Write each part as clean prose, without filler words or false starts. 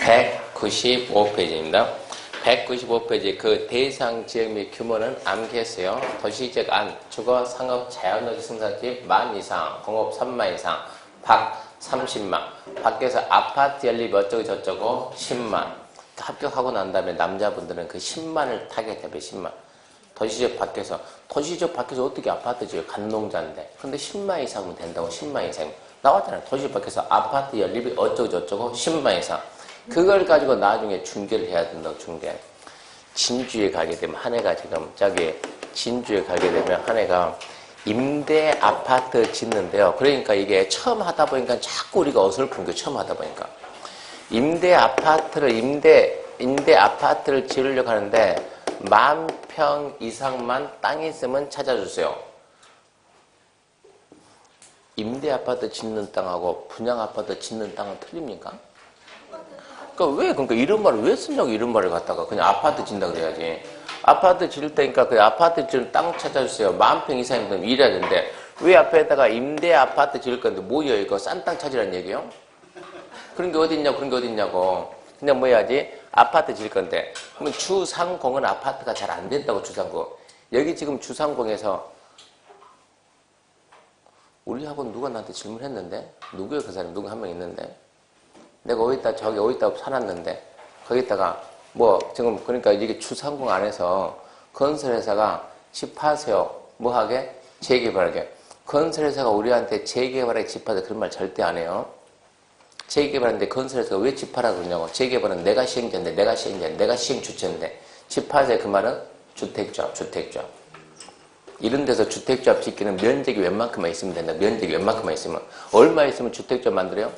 195페이지입니다. 195페이지 그 대상 지역 및 규모는 암기했어요. 도시지역 안, 주거, 상업, 자연노지 승사집 만 이상, 공업 3만 이상, 밖 30만. 밖에서 아파트 연립 어쩌고 저쩌고 10만. 합격하고 난 다음에 남자분들은 그 10만을 타겟해요. 10만. 도시지역 밖에서 어떻게 아파트 지어요? 간농자인데. 근데 10만 이상은 된다고. 10만 이상. 나왔잖아요. 도시지역 밖에서 아파트 연립이 어쩌고 저쩌고 10만 이상. 그걸 가지고 나중에 중개를 해야 된다고. 중개. 진주에 가게 되면 한 해가 지금 진주에 가게 되면 한 해가 임대 아파트 짓는데요. 그러니까 이게 처음 하다 보니까 자꾸 우리가 어설픈 게 처음 하다 보니까 임대 아파트를 지으려고 하는데 10,000평 이상만 땅이 있으면 찾아주세요. 임대 아파트 짓는 땅하고 분양 아파트 짓는 땅은 틀립니까? 그러니까 이런 말을 왜 쓰냐고. 이런 말을 갖다가 그냥 아파트 짓는다 그래야지. 아파트 지을 때니까 그 아파트 지을 땅 찾아주세요. 10,000평 이상이면 이래야 되는데 왜 앞에다가 임대 아파트 지을 건데 뭐야 이거 싼 땅 찾으라는 얘기요? 그런 게 어딨냐고. 그냥 뭐 해야지? 아파트 지을 건데. 그러면 주상공은 아파트가 잘 안 된다고. 주상공. 여기 지금 주상공에서 우리하고 누가 나한테 질문했는데? 누구예요 그 사람? 누구 한 명 있는데? 내가 어디다 사놨는데 거기다가 지금 그러니까 이게 주상공 안에서 건설회사가 집 파세요. 뭐 하게? 재개발하게. 건설회사가 우리한테 재개발하게 집 파세 그런 말 절대 안 해요. 재개발하는데 건설회사가 왜 집 파라 그러냐고. 재개발은 내가 시행자인데 내가 시행주체인데 집 파세 그 말은 주택조합. 이런 데서 주택조합 짓기는 면적이 웬만큼만 있으면 된다. 면적이 웬만큼만 있으면. 얼마 있으면 주택조합 만들어요?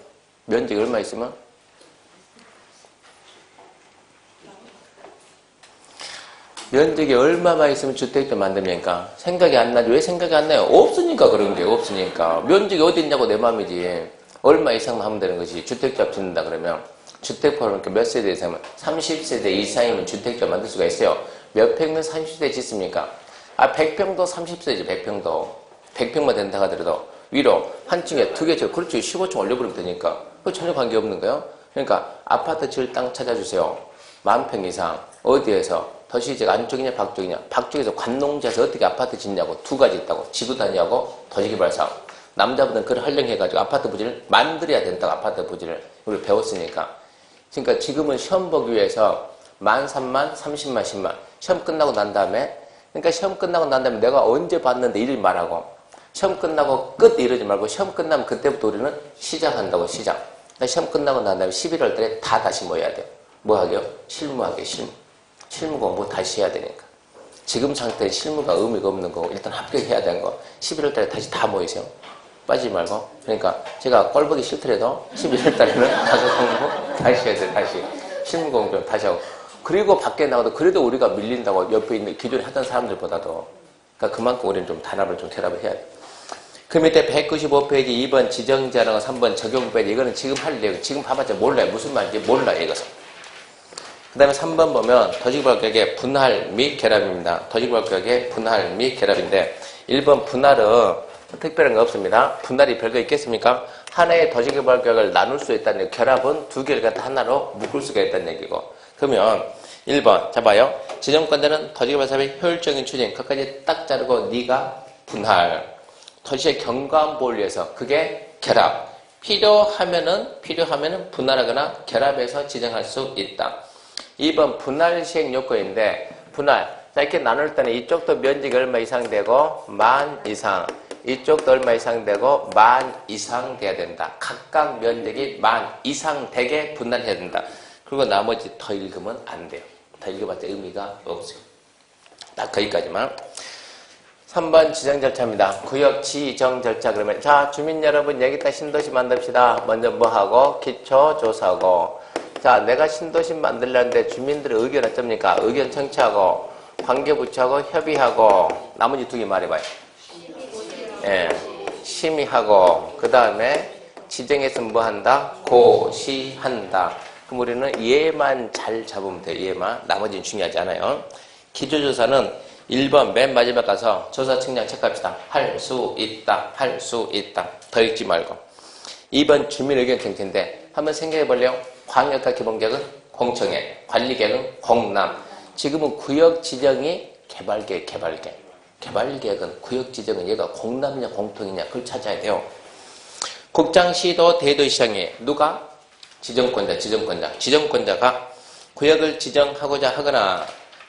면적이 얼마 있으면? 면적이 얼마만 있으면 주택조합 만듭니까? 생각이 안 나죠. 왜 생각이 안 나요? 없으니까 그런 게. 없으니까. 면적이 어디 있냐고 내 맘이지. 얼마 이상만 하면 되는 것이. 주택조합 짓는다 그러면 주택포는 몇 세대 이상이면 30세대 이상이면 주택조합 만들 수가 있어요. 몇 평면 30세대 짓습니까? 100평도 30세대지. 100평만 된다 하더라도 위로 한 층에 2개 저 그렇지 15층 올려버리면 되니까 그거 전혀 관계없는 거예요. 그러니까 아파트 지을 땅 찾아주세요. 10,000평 이상. 어디에서? 도시지역 안쪽이냐 밖쪽이냐. 밖쪽에서 관농지에서 어떻게 아파트 짓냐고. 두 가지 있다고. 지구단위하고 도시개발사업. 남자분은 그걸 활용해가지고 아파트 부지를 만들어야 된다고. 아파트 부지를 우리 배웠으니까. 그러니까 지금은 시험 보기 위해서 13,000, 30만, 10만 시험 끝나고 난 다음에 내가 언제 봤는데 이를 말하고 시험 끝나고 끝 이러지 말고 시험 끝나면 그때부터 우리는 시작한다고. 시작. 시험 끝나고 난 다음에 11월 달에 다 다시 모여야 돼요. 뭐 하게요? 실무 공부 다시 해야 되니까. 지금 상태에 실무가 의미가 없는 거고 일단 합격해야 되는 거. 11월 달에 다시 다 모이세요. 빠지지 말고. 그러니까 제가 꼴 보기 싫더라도 11월 달에는 가서 공부 다시 해야 돼. 다시. 실무 공부 다시 하고. 그리고 밖에 나가도 그래도 우리가 밀린다고. 옆에 있는 기존에 하던 사람들보다도. 그러니까 그만큼 우리는 좀 단합을 해야 돼. 그 밑에 195페이지 2번 지정자랑 3번 적용페이지. 이거는 지금 할 내용. 지금 봐봤자 몰라요. 무슨 말인지 몰라요. 이것은. 그 다음에 3번 보면 도시개발구역의 분할 및 결합입니다. 도시개발구역의 분할 및 결합인데 1번 분할은 특별한 거 없습니다. 분할이 별거 있겠습니까? 하나의 도시개발구역을 나눌 수 있다는 얘기. 결합은 두 개를 갖다 하나로 묶을 수가 있다는 얘기고. 그러면 1번 잡아요. 지정권자는 도시개발사업의 효율적인 추진. 그것까지 딱 자르고 네가 분할. 도시의 경관보호를 위해서 그게 결합. 필요하면은 분할하거나 결합해서 지정할 수 있다. 2번 분할 시행 요건인데 분할. 자, 이렇게 나눌 때는 이쪽도 면적이 얼마 이상 되고 10,000 이상. 이쪽도 얼마 이상 되고 10,000 이상 돼야 된다. 각각 면적이 10,000 이상 되게 분할해야 된다. 그리고 나머지 더 읽으면 안 돼요. 더 읽어봤자 의미가 없어요. 딱 거기까지만. 3번 지정 절차입니다. 구역 지정 절차. 그러면 자, 주민 여러분 여기다 신도시 만듭시다. 먼저 뭐하고? 기초조사하고. 자, 내가 신도시 만들려는데 주민들의 의견 어쩝니까? 의견 청취하고 관계부처하고 협의하고 나머지 두 개 말해봐요. 예, 심의하고 그 다음에 지정했으면 뭐 한다? 고시한다. 그럼 우리는 얘만 잘 잡으면 돼요. 얘만. 나머지는 중요하지 않아요. 기초조사는 1번 맨 마지막 가서 조사 측량 체크합시다. 할 수 있다. 더 읽지 말고. 2번 주민 의견 청취인데 한번 생각해 볼래요? 광역과 기본계획은 공청회, 관리계획은 공남. 지금은 구역 지정이 개발계획은 구역 지정은 얘가 공남이냐 공통이냐 그걸 찾아야 돼요. 국장시도 대도시장이 누가? 지정권자가 구역을 지정하고자 하거나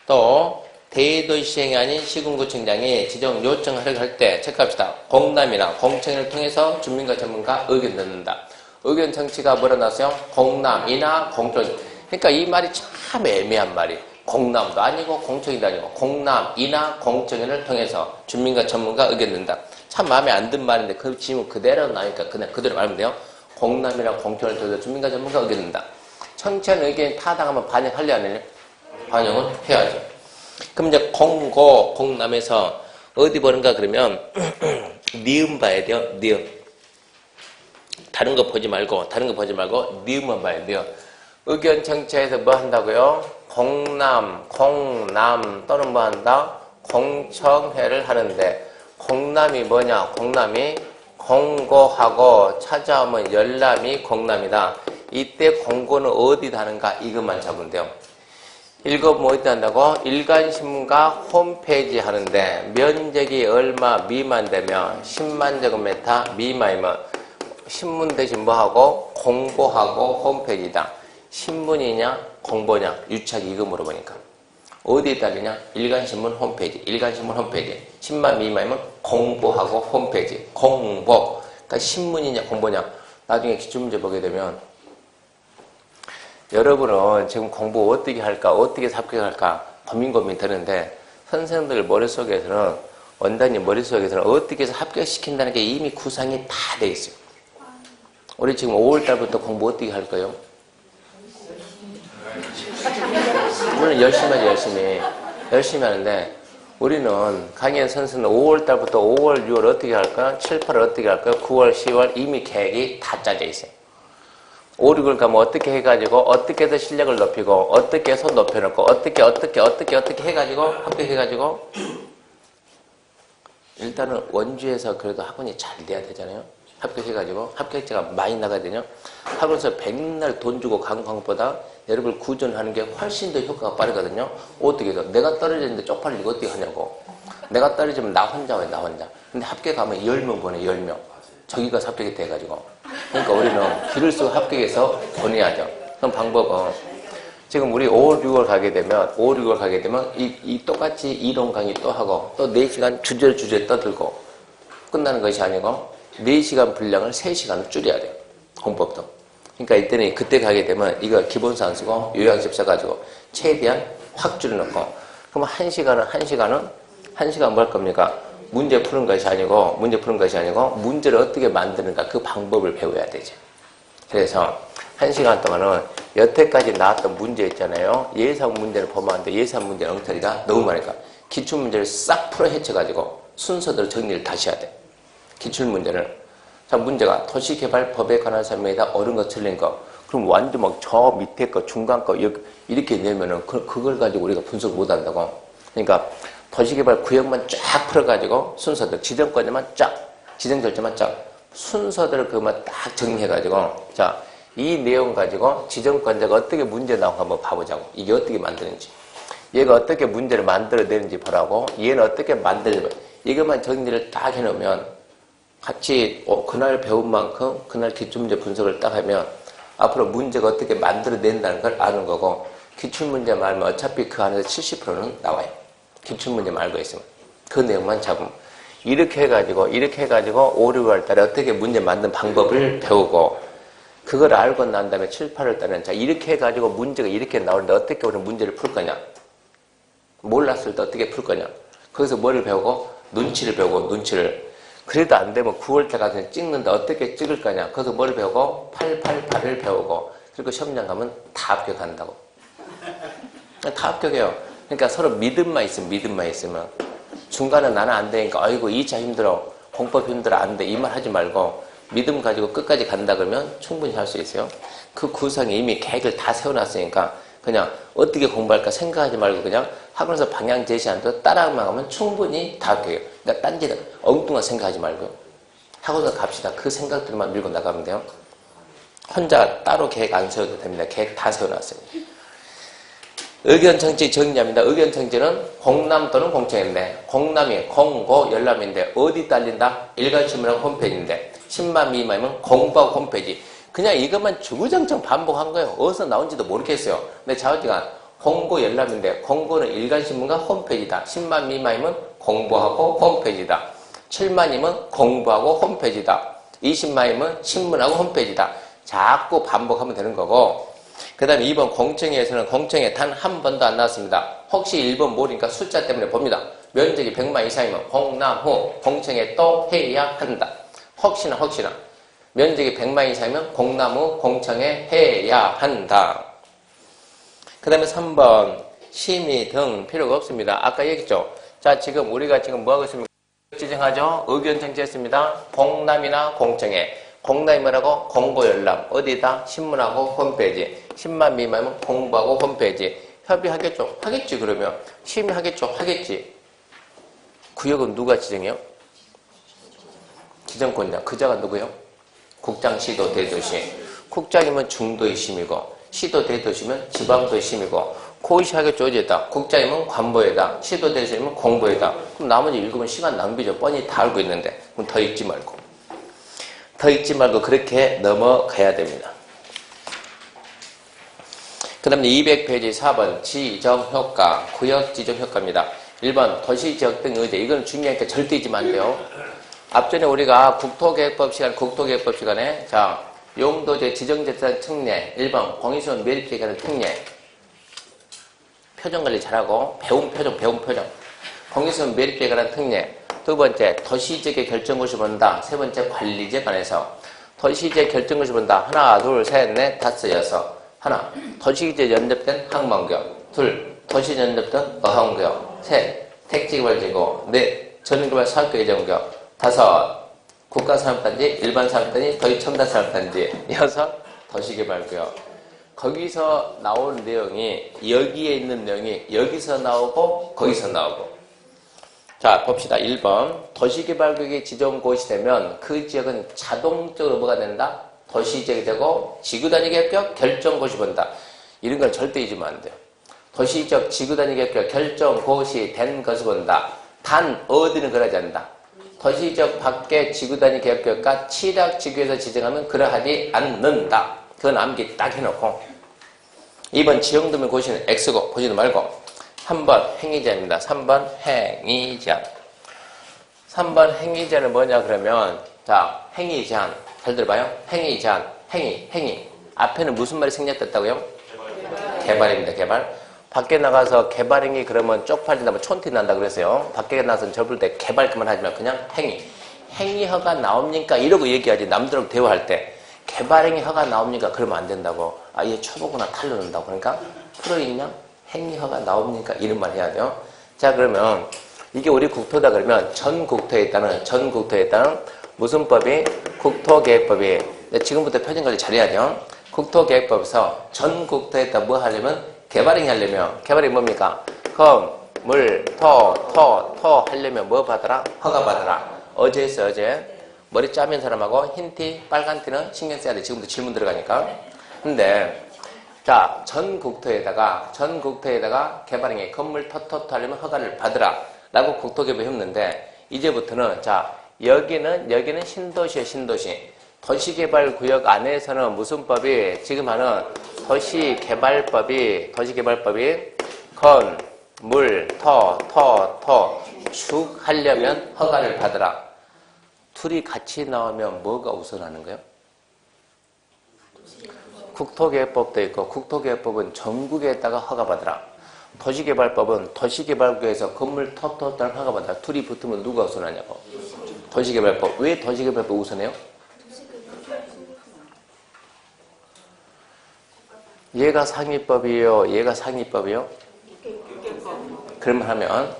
또 대도시장이 아닌 시군구청장이 지정 요청하려고 할 때 체크합시다. 공남이나 공청회를 통해서 주민과 전문가 의견 듣는다. 의견 정치가 뭐라 나왔어요? 공남이나 공청. 그러니까 이 말이 참 애매한 말이. 공남도 아니고 공청회도 아니고 공남이나 공청회를 통해서 주민과 전문가 의견 듣는다. 참 마음에 안 든 말인데 그 지문 그대로 나니까 그냥 그대로 말하면 돼요. 공남이나 공청회를 통해서 주민과 전문가 의견 듣는다. 청취한 의견이 타당하면 반영할래 안 할래? 반영은 해야죠. 그럼 이제 공남에서 어디 보는가 그러면 니은 봐야 돼요. 니은. 다른 거 보지 말고 니은만 봐야 돼요. 의견 정치에서 뭐 한다고요? 공남 또는 뭐 한다? 공청회를 하는데 공남이 뭐냐? 공남이 공고하고 찾아오면 열람이 공남이다. 이때 공고는 어디다 하는가? 이것만 잡으면 돼요. 읽어보면 어디다 한다고? 일간신문과 홈페이지 하는데 면적이 얼마 미만 되면 10만 제곱미터 미만이면 신문 대신 뭐하고? 공고하고 홈페이지다. 신문이냐 공보냐 유착이 이거 물어보니까 어디에 따르냐? 일간신문 홈페이지 10만 미만이면 공보하고 홈페이지 공보. 그러니까 신문이냐 공보냐. 나중에 기출문제 보게 되면 여러분은 지금 공부 어떻게 할까 어떻게 합격할까 고민 되는데 선생님들 머릿속에서는 원장님 머릿속에서는 어떻게 해서 합격시킨다는 게 이미 구상이 다 돼 있어요. 우리 지금 5월달부터 공부 어떻게 할 거예요? 물론 열심히 하지 열심히 하는데 우리는 강연 선수는 5월달부터 5월 6월 어떻게 할까요? 7, 8월 어떻게 할까요? 9월 10월 이미 계획이 다 짜져 있어요. 5, 6월 가면 어떻게 해가지고 어떻게 해서 실력을 높이고 어떻게 해서 높여놓고 어떻게 해가지고 합격해가지고 일단은 원주에서 그래도 학원이 잘 돼야 되잖아요. 합격해가지고 합격자가 많이 나가야 되냐? 학원에서 백날 돈 주고 간 광보다 여러분을 구전하는 게 훨씬 더 효과가 빠르거든요. 어떻게 해서 내가 떨어졌는데 쪽팔리고 어떻게 하냐고. 내가 떨어지면 나 혼자 와요, 나 혼자. 근데 합격하면 10명 보내, 10명. 저기가 합격이 돼가지고. 그러니까 우리는 길을 쓰고 합격해서 보내야죠. 그럼 방법은 지금 우리 5월, 6월 가게 되면 이 똑같이 이론 강의 또 하고 또 4시간 주제 떠들고 끝나는 것이 아니고 4시간 분량을 3시간을 줄여야 돼요. 공법도. 그러니까 이때는 그때 가게 되면 이거 기본서 안 쓰고 요약집 써가지고 최대한 확 줄여놓고 그럼 1시간은 뭐 할 겁니까? 문제 푸는 것이 아니고 문제를 어떻게 만드는가 그 방법을 배워야 되죠. 그래서 1시간 동안은 여태까지 나왔던 문제 있잖아요. 예상 문제를 보면 안 돼. 예상 문제 엉터리가 너무 많으니까 기출문제를 싹 풀어 헤쳐가지고 순서대로 정리를 다시 해야 돼. 기출문제를. 자, 문제가 도시개발법에 관한 설명이다. 옳은 거 틀린 거. 그럼 완전 막 저 밑에 거, 중간 거 이렇게 내면은 그걸 가지고 우리가 분석을 못 한다고. 그러니까 도시개발 구역만 쫙 풀어가지고 순서대로 지정권자만 쫙, 지정절차만 쫙 순서대로 그것만 딱 정리해가지고 자, 이 내용 가지고 지정권자가 어떻게 문제 나온 거 한번 봐보자고. 이게 어떻게 만드는지. 얘가 어떻게 문제를 만들어내는지 보라고. 얘는 어떻게 만들지. 이것만 정리를 딱 해놓으면 같이 그날 배운 만큼 그날 기출문제 분석을 딱 하면 앞으로 문제가 어떻게 만들어낸다는 걸 아는 거고 기출문제 말면 어차피 그 안에서 70%는 나와요. 기출문제 말고 있으면. 그 내용만 잡으면. 이렇게 해가지고 5, 6월 달에 어떻게 문제 만든 방법을 배우고 그걸 알고 난 다음에 7, 8월 달에는 자 이렇게 해가지고 문제가 이렇게 나오는데 어떻게 우리는 문제를 풀 거냐. 몰랐을 때 어떻게 풀 거냐. 거기서 뭐를 배우고 눈치를 배우고 눈치를. 그래도 안 되면 9월 때 가서 찍는데 어떻게 찍을 거냐. 거기서 뭐를 배우고 888을 배우고 그리고 시험장 가면 다 합격한다고. 다 합격해요. 그러니까 서로 믿음만 있으면 중간에 나는 안 되니까 아이고 2차 힘들어 공법 힘들어 안 돼 이 말 하지 말고 믿음 가지고 끝까지 간다 그러면 충분히 할 수 있어요. 그 구성이 이미 계획을 다 세워놨으니까 그냥 어떻게 공부할까 생각하지 말고 그냥 학원에서 방향 제시한 대로 따라만 하면 충분히 다 합격해요. 그러니까 딴짓은 엉뚱한 생각하지 말고요. 학원에서 갑시다. 그 생각들만 밀고 나가면 돼요. 혼자 따로 계획 안 세워도 됩니다. 계획 다 세워놨어요. 의견청지 정리합니다. 의견청지는 공남 또는 공청인데 공남이 공고 열람인데 어디 딸린다? 일간신문하고 홈페이지인데 10만 미만이면 공부하고 홈페이지. 그냥 이것만 주구장창 반복한 거예요. 어디서 나온지도 모르겠어요. 근데 좌우지간 공고 열람인데 공고는 일간신문과 홈페이지다. 10만 미만이면 공부하고 홈페이지다. 7만이면 공부하고 홈페이지다. 20만이면 신문하고 홈페이지다. 자꾸 반복하면 되는 거고, 그 다음에 2번 공청회에서는 공청회 단 한 번도 안 나왔습니다. 혹시 1번 모르니까 숫자 때문에 봅니다. 면적이 100만 이상이면 공남후 공청회 또 해야 한다. 혹시나 면적이 100만 이상이면 공남후 공청회 해야 한다. 그 다음에 3번 심의 등 필요가 없습니다. 아까 얘기했죠. 자, 지금 우리가 지금 뭐 하고 있습니까? 지정하죠. 의견 정치했습니다. 공남이나 공청회. 공남이 뭐라고? 공고열람. 어디다? 신문하고 홈페이지. 10만 미만이면 공부하고 홈페이지. 협의하겠죠? 하겠지, 그러면. 심의하겠죠? 하겠지. 구역은 누가 지정해요? 지정권자. 그자가 누구요? 국장, 시도, 대도시. 국장이면 중도의 심이고, 시도, 대도시면 지방도의 심이고, 고의시 하겠죠? 어디에다? 국장이면 관보에다, 시도, 대도시면 공보에다. 그럼 나머지 읽으면 시간 낭비죠. 뻔히 다 알고 있는데. 그럼 더 읽지 말고. 그렇게 넘어가야 됩니다. 그 다음에 200페이지 4번 지정효과, 구역 지정효과입니다. 1번 도시지역 등 의제. 이건 중요하니까 절대 잊으면 안 돼요. 앞전에 우리가 국토계획법 시간에 자 용도제 지정재산 특례 1번 공익수원 매립지에 관한 특례 표정관리 잘하고 배운 표정 공익수원 매립지에 관한 특례. 두 번째, 도시지역의 결정고시 본다. 세 번째, 관리지에 관해서. 도시지역 결정고시 본다. 하나, 둘, 셋, 넷, 다섯, 여섯. 하나, 도시지역 연접된 항만구역. 둘, 도시 연접된 어항구역. 셋, 택지개발지구. 넷, 전기개발 사업계획정구역. 다섯, 국가산업단지, 일반산업단지, 도시첨단산업단지. 여섯, 도시개발구역. 거기서 나온 내용이 여기에 있는 내용이 여기서 나오고 거기서 나오고. 자, 봅시다. 1번. 도시개발구역이 지정고시 되면 그 지역은 자동적으로 뭐가 된다? 도시지역이 되고 지구단위계획 결정고시 본다. 이런 건 절대 잊으면 안 돼요. 도시지역 지구단위계획 결정고시 된 것을 본다. 단 어디는 그러지 않는다. 도시지역 밖에 지구단위계획과 치락지구에서 지정하면 그러하지 않는다. 그건 암기 딱 해놓고. 2번 지형도면 고시는 X고 보지도 말고. 3번 행위자입니다. 3번 행위자. 3번 행위자는 뭐냐 그러면 자 행위제한 잘 들어봐요. 행위제한 행위 앞에는 무슨 말이 생략됐다고요? 개발입니다. 개발. 밖에 나가서 개발행위 그러면 쪽팔린다면 촌티 난다 그랬어요. 밖에 나가서 접을 때 개발 그만하지 말고 그냥 행위 허가 나옵니까? 이러고 얘기하지. 남들하고 대화할 때 개발행위 허가 나옵니까? 그러면 안 된다고. 아 얘 초보구나 탈로 넣는다고. 그러니까 풀어있냐? 행위허가 나옵니까? 이런 말 해야 돼요. 자, 그러면 이게 우리 국토다 그러면 전 국토에 있다는 무슨 법이? 국토계획법이. 지금부터 표준관리 잘해야 돼요. 국토계획법에서 전 국토에다 뭐 하려면 개발행위 하려면 개발이 뭡니까? 물, 토 하려면 뭐 받아라? 허가 받아라. 어제 했어요, 어제. 머리 짜면 사람하고 흰 티, 빨간 티는 신경 써야 돼. 지금부터 질문 들어가니까. 근데 자, 전 국토에다가 개발행위 건물 토 하려면 허가를 받으라 라고 국토개발 했는데 이제부터는 자 여기는 신도시예요. 신도시. 도시개발구역 안에서는 무슨 법이 지금 하는 도시개발법이 건물 토 축 하려면 허가를 받으라. 둘이 같이 나오면 뭐가 우선하는 거예요? 국토계획법도 있고 국토계획법은 전국에다가 허가받으라. 도시개발법은 도시개발구에서 건물 토 허가받으라. 둘이 붙으면 누가 우선하냐고. 도시개발법. 왜 도시개발법 우선해요? 얘가 상위법이에요. 얘가 상위법이요? 그러면 하면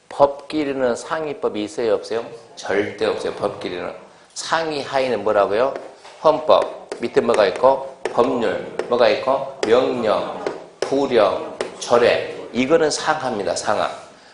법끼리는 상위법이 있어요? 없어요? 절대 없어요. 법끼리는. 상위 하위는 뭐라고요? 헌법. 밑에 뭐가 있고? 법률, 뭐가 있고? 명령, 구령, 조례. 이거는 상하입니다. 상하.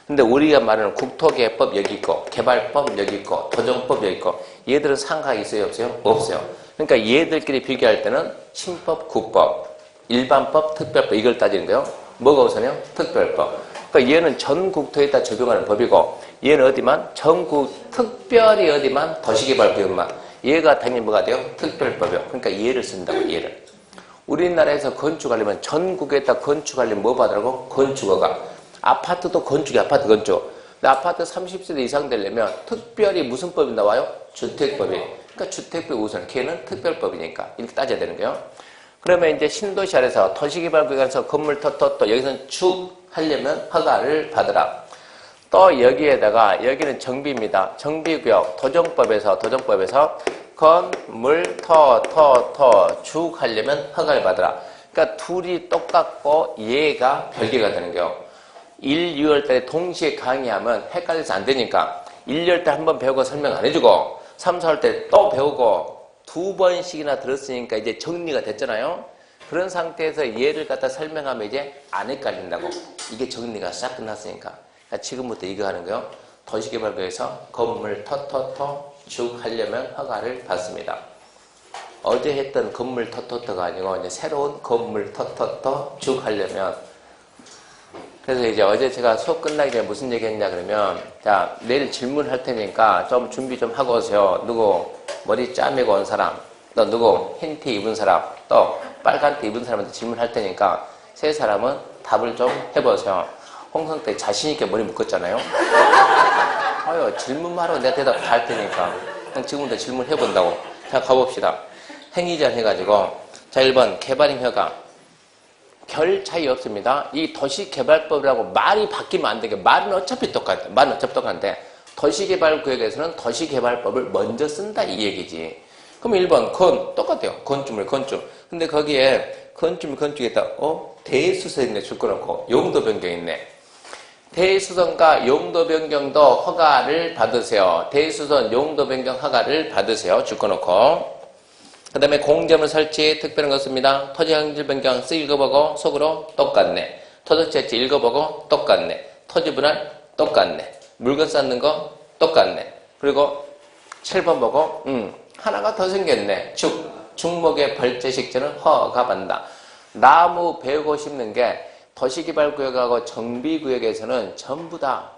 근데 우리가 말하는 국토계획법 여기 있고, 개발법 여기 있고, 도정법 여기 있고, 얘들은 상하가 있어요? 없어요? 없어요. 그러니까 얘들끼리 비교할 때는 신법, 국법, 일반법, 특별법 이걸 따지는 거예요. 뭐가 우선이요? 특별법. 그러니까 얘는 전 국토에다 적용하는 법이고 얘는 어디만? 전국 특별히 어디만? 도시개발구역만. 얘가 당연히 뭐가 돼요? 특별법이요. 그러니까 얘를 쓴다고 얘를. 우리나라에서 건축하려면 전국에다 건축하려면 뭐 받으라고? 건축허가. 아파트도 건축이 아파트 건축. 근데 아파트 30세대 이상 되려면 특별히 무슨 법이 나와요? 주택법이. 그러니까 주택법이 우선 걔는 특별법이니까 이렇게 따져야 되는 거예요. 그러면 이제 신도시 아래서 도시개발구역에서 건물 터터터 여기서는 쭉 하려면 허가를 받으라. 또 여기에다가 여기는 정비입니다. 정비구역 도정법에서 건물 터터터 쭉 하려면 허가를 받으라. 그러니까 둘이 똑같고 얘가 별개가 되는 거예요. 1, 2월 달에 동시에 강의하면 헷갈려서 안 되니까 1월 때 한 번 배우고 설명 안 해주고 3, 4월 때 또 배우고 두 번씩이나 들었으니까 이제 정리가 됐잖아요. 그런 상태에서 얘를 갖다 설명하면 이제 안 헷갈린다고. 이게 정리가 싹 끝났으니까. 그러니까 지금부터 이거 하는 거요. 도시개발구에서 건물 터터터 쭉 하려면 허가를 받습니다. 어제 했던 건물 터터터가 아니고 이제 새로운 건물 터터터 쭉 하려면. 그래서 이제 어제 제가 수업 끝나기 전에 무슨 얘기 했냐 그러면 자 내일 질문할 테니까 좀 준비 좀 하고 오세요. 누구 머리 짜매고 온 사람, 또 누구 흰 티 입은 사람, 또 빨간 티 입은 사람한테 질문할 테니까 세 사람은 답을 좀 해보세요. 홍성 때 자신있게 머리 묶었잖아요. 아유 질문만 하고 내가 대답 다 할 테니까 그냥 지금부터 질문해본다고. 자 가봅시다. 행위제한 해가지고 자 1번 개발임 허가. 별 차이 없습니다. 이 도시개발법이라고 말이 바뀌면 안 되게 말은 어차피 똑같아. 말은 어차피 똑같은데 도시개발구역에서는 도시개발법을 먼저 쓴다 이 얘기지. 그럼 1번 건 똑같아요. 건축물 건축. 근데 거기에 건축물 건축에다 대수선 있네 줄 거놓고 용도 변경 있네. 대수선과 용도 변경도 허가를 받으세요. 대수선 용도 변경 허가를 받으세요. 줄 거놓고. 그 다음에 공점을 설치 특별한 거 씁니다. 토지 형질 변경 쓰 읽어보고 속으로 똑같네. 토지 채취 읽어보고 똑같네. 토지 분할 똑같네. 물건 쌓는 거 똑같네. 그리고 7번 보고 하나가 더 생겼네. 중목의 벌재식재는 허가받는다. 나무 베고 심는 게 도시개발구역하고 정비구역에서는 전부 다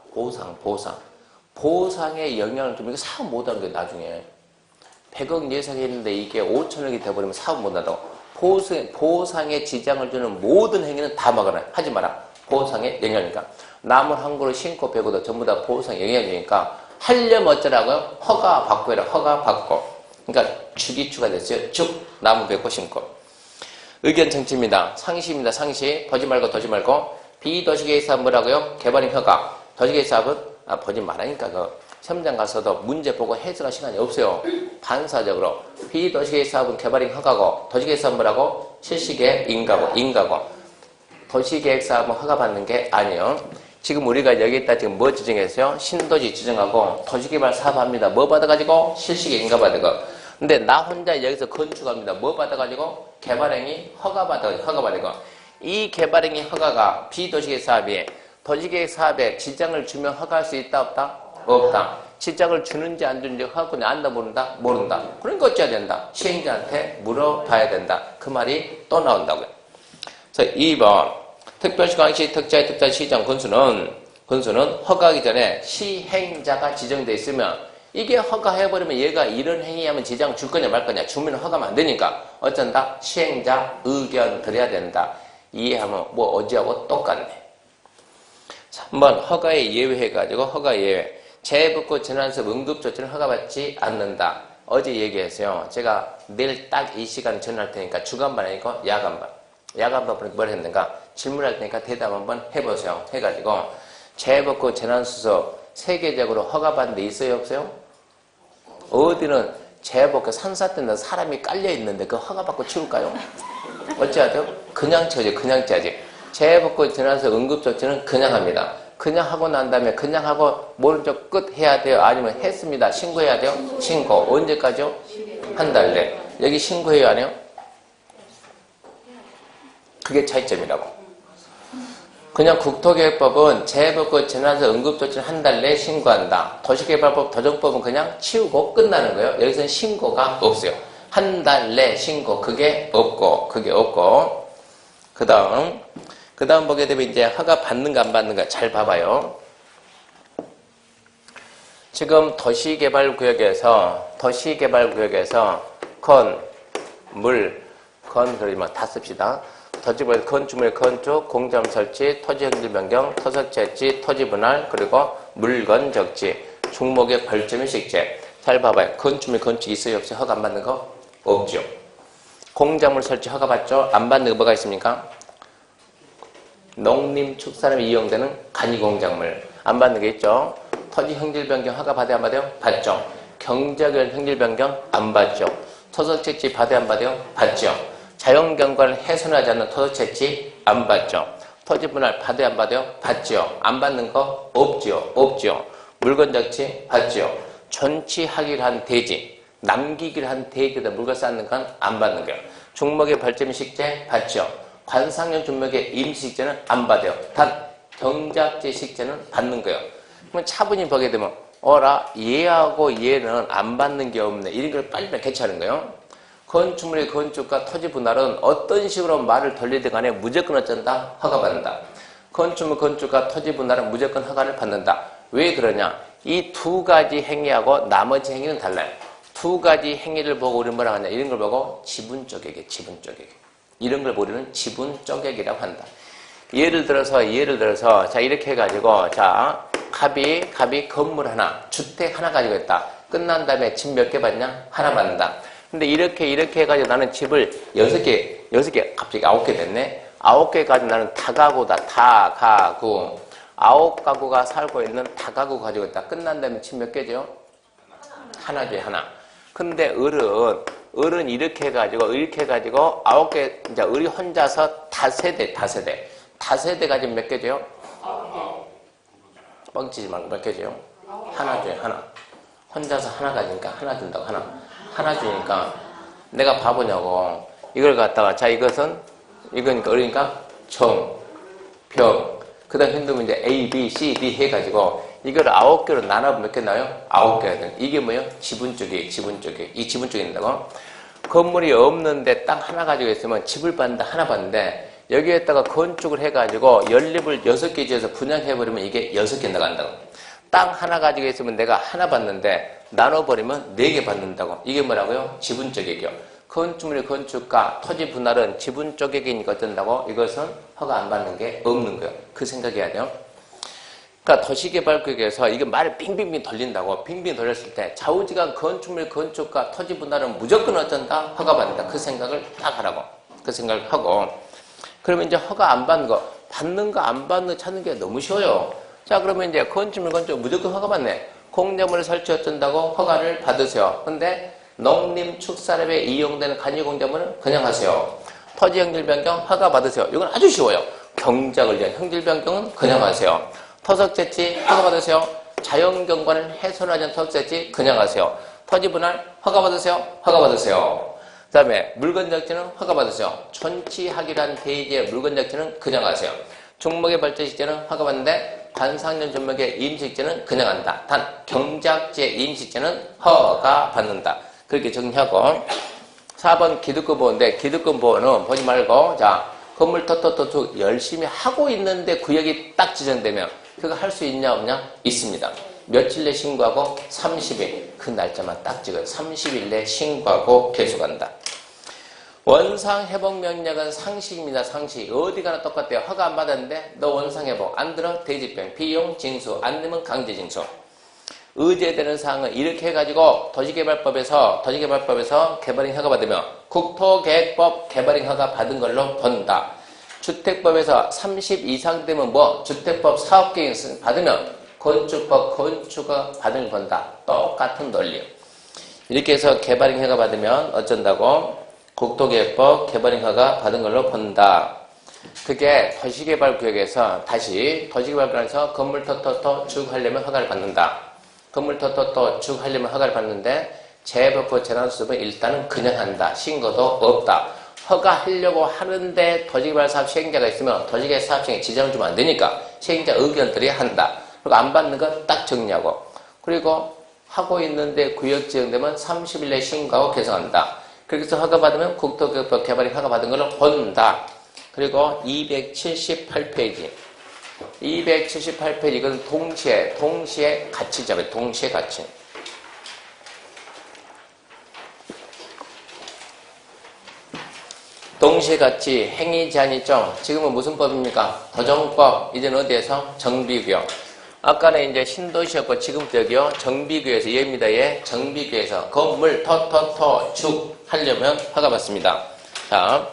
보상의 영향을 좀 이거 사업 못하는 게 나중에 100억 예상했는데 이게 5천억이 돼버리면 사업 못한다고. 보상에 지장을 주는 모든 행위는 다 막아놔. 하지 마라. 보상에 영향이니까. 나무 한 그루 심고 베고도 전부 다 보상에 영향이니까 하려면 어쩌라고요? 허가 받고 해라. 허가 받고. 그러니까 주기추가 됐어요. 쭉 나무 베고 심고. 의견 청취입니다. 상시입니다. 상시. 보지 말고. 비도시계획 사업 뭐라고요? 개발임 허가. 도시계획 사업은 보지 말라니까 시험장 가서도 문제 보고 해석할 시간이 없어요. 반사적으로. 비도시계획 사업은 개발임 허가고 도시계획 사업은 뭐라고? 실시계획 인가고. 도시계획 사업은 허가받는 게 아니에요. 지금 우리가 여기다 지금 뭐 지정했어요? 신도시 지정하고 도시개발 사업합니다. 뭐 받아가지고? 실시계획 인가 받은 거. 근데 나 혼자 여기서 건축합니다. 뭐 받아가지고? 개발행위 허가 받아가지고. 이 개발행위 허가가 비도시계획 사업이 도시계획 사업에 지장을 주면 허가할 수 있다 없다? 없다. 지장을 주는지 안 주는지 허가권이 안다 모른다? 모른다. 그러니까 어찌해야 된다? 시행자한테 물어봐야 된다. 그 말이 또 나온다고요. 그래서 2번 특별시광시 특자의 특자 시장 건수는 허가하기 전에 시행자가 지정되어 있으면 이게 허가해버리면 얘가 이런 행위하면 지장 줄 거냐 말 거냐 주면 허가하면 안 되니까 어쩐다? 시행자 의견 드려야 된다. 이해하면 뭐 어제하고 똑같네. 3번 허가에 예외해가지고 허가 예외. 재해복구 재난수업 응급조치는 허가받지 않는다. 어제 얘기했어요. 제가 내일 딱 이 시간 전할 테니까 주간반 아니고 야간반. 야간반은 뭘 했는가? 질문할 테니까 대답 한번 해보세요. 해가지고 재해복구 재난수습 세계적으로 허가받는 데 있어요 없어요? 어디는 재해복구 산사태는 사람이 깔려있는데 그 허가받고 치울까요? 어찌하죠? 그냥 쳐야지. 재해복구 재난수습 응급조치는 그냥 합니다. 그냥 하고 난 다음에 그냥 하고 모른 척 끝 해야 돼요? 아니면 했습니다. 신고해야 돼요? 신고. 언제까지요? 한 달 내. 여기 신고해요? 안 해요? 그게 차이점이라고. 그냥 국토계획법은 재해복구 재난수습 응급조치는 한 달 내에 신고한다. 도시개발법 도정법은 그냥 치우고 끝나는 거예요. 여기서는 신고가 없어요. 한 달 내 신고 그게 없고 그 다음 보게 되면 이제 허가 받는가 안 받는가 잘 봐봐요. 지금 도시개발구역에서 그러면 다 씁시다. 도시개발 건축물 건축, 공장 설치, 토지 형질 변경, 토석 채취, 토지 분할, 그리고 물건 적지, 종목의 벌점의 식재. 잘 봐봐요. 건축물 건축 있어요 없어요? 허가 안 받는 거? 없죠. 공작물 설치 허가 받죠? 안 받는 거 뭐가 있습니까? 농림축산업에 이용되는 간이공작물 안 받는 게 있죠. 토지 형질 변경 허가 받아야 안 받아요? 받죠. 경작용 형질 변경 안 받죠. 토석 채취 받아야 안 받아요? 받죠. 자연경관을 훼손하지 않는 토석 채취 안 받죠. 토지 분할 받아야 안 받아요? 받죠. 안 받는 거 없죠. 물건 적치 받죠. 존치하기를 한 대지, 남기기를 한 대지에다 물건 쌓는 건 안 받는 거예요. 종목의 벌점 식재 받죠. 관상용 종목의 임식재는 안 받아요. 단 경작재 식재는 받는 거예요. 그러면 차분히 보게 되면 얘하고 얘는 안 받는 게 없네. 이런 걸 빨리 개최하는 거예요. 건축물의 건축과 토지 분할은 어떤 식으로 말을 돌리든 간에 무조건 어쩐다? 허가받는다. 건축물 건축과 토지 분할은 무조건 허가를 받는다. 왜 그러냐? 이 두 가지 행위하고 나머지 행위는 달라요. 두 가지 행위를 보고 우리는 뭐라고 하냐? 이런 걸 보고 지분 쪼개기. 이런 걸 우리는 지분 쪼개기라고 한다. 예를 들어서 자 이렇게 해가지고 자 갑이 건물 하나, 주택 하나 가지고 있다. 끝난 다음에 집 몇 개 받냐? 하나 받는다. 근데 이렇게 해가지고 나는 집을 6개, 갑자기 9개 됐네. 9개 가지고 나는 다가구다. 9가구가 살고 있는 다가구 가지고 있다. 끝난 다음에 집 몇 개죠? 하나죠, 하나. 근데 을은 이렇게 해가지고 9개, 이제 을이 혼자서 다세대 가지고 몇 개죠? 뻥치지 말고 몇 개죠? 하나죠, 하나. 혼자서 하나 가지니까 하나 준다고, 하나 주니까 내가 바보냐고. 이걸 갖다가 자 이거니까 정, 병, 그 다음 흔들면 이제 A, B, C, D 해가지고 이걸 9개로 나눠보면 몇 개 나요? 9개가 되는. 이게 뭐예요? 지분 쪽이에요. 이 지분 쪽이 된다고. 건물이 없는데 땅 하나 가지고 있으면 집을 받는다, 하나 받는데 여기에다가 건축을 해가지고 연립을 6개 지어서 분양해버리면 이게 6개 나간다고. 땅 하나 가지고 있으면 내가 하나 받는데 나눠버리면 4개 받는다고. 이게 뭐라고요? 지분 쪼개기요. 건축물의 건축가, 토지 분할은 지분 쪼개기니까 어쩐다고? 이것은 허가 안 받는 게 없는 거예요. 그 생각해야 돼요. 그러니까 도시개발구역에서 이게 말을 빙빙빙 돌린다고. 빙빙 돌렸을 때 좌우지간 건축물 건축가, 토지 분할은 무조건 어쩐다? 허가 받는다. 그 생각을 딱 하라고. 그 생각을 하고. 그러면 이제 허가 안 받는 거, 받는 거 안 받는 거 찾는 게 너무 쉬워요. 자, 그러면 이제 건축물 건축 무조건 허가 받네. 공작물을 설치 어쩐다고? 허가를 받으세요. 근데 농림축산업에 이용되는 간이공작물은 그냥 하세요. 토지 형질 변경 허가 받으세요. 이건 아주 쉬워요. 경작을 위한 형질 변경은 그냥 하세요. 토석 채취 허가 받으세요. 자연경관을 훼손하지 않는 토석 채취 그냥 하세요. 토지 분할 허가 받으세요. 그 다음에 물건 적지는 허가 받으세요. 존치하기란 대지의 물건 적지는 그냥 하세요. 종목의 발전 식재는 허가 받는데 관상용 종목의 임식재는 그냥 한다. 단 경작재 임식재는 허가 받는다. 그렇게 정리하고 4번 기득권 보호인데 기득권 보호는 보지 말고 자 건물 토토토 열심히 하고 있는데 구역이 딱 지정되면 그거 할 수 있냐 없냐? 있습니다. 며칠 내 신고하고 30일 그 날짜만 딱 찍어요. 30일 내 신고하고 계속한다. 원상회복명령은 상식입니다. 상식. 어디 가나 똑같아요. 허가 안 받았는데 너 원상회복 안 들어 대지병 비용 징수 안 내면 강제징수. 의제되는 사항은 이렇게 해가지고 도시개발법에서 개발행 허가 받으면 국토계획법 개발행 허가 받은 걸로 본다. 주택법에서 30 이상 되면 주택법 사업계획 받으면 건축법 건축허가 받은 걸 본다. 똑같은 논리요. 이렇게 해서 개발행 허가 받으면 어쩐다고? 국토계획법 개발행 허가 받은 걸로 본다. 그게 도시개발구역에서 다시 도시개발구역에서 건물 토토토 쭉 하려면 허가를 받는다. 건물 토토토 쭉 하려면 허가를 받는데 재법부 재난수습은 일단은 그냥 한다. 신고도 없다. 허가하려고 하는데 도시개발 사업 시행자가 있으면 도시개발 사업 시행에 지장을 주면 안 되니까 시행자 의견들이 한다. 그리고 안 받는 건 딱 정리하고 그리고 하고 있는데 구역 지정되면 30일 내에 신고하고 개성한다. 그렇게 해서 허가받으면 국토교육법 개발이 허가받은 걸로 본다. 그리고 278페이지. 278페이지, 이건 동시에 같이 잡아요. 동시에 같이. 동시에 같이 행위 제한 있죠? 지금은 무슨 법입니까? 도정법. 이제는 어디에서? 정비구역. 아까는 이제 신도시였고, 지금부터 여기요. 정비구역에서, 얘입니다. 얘. 정비구역에서 건물, 축 하려면 허가받습니다. 자,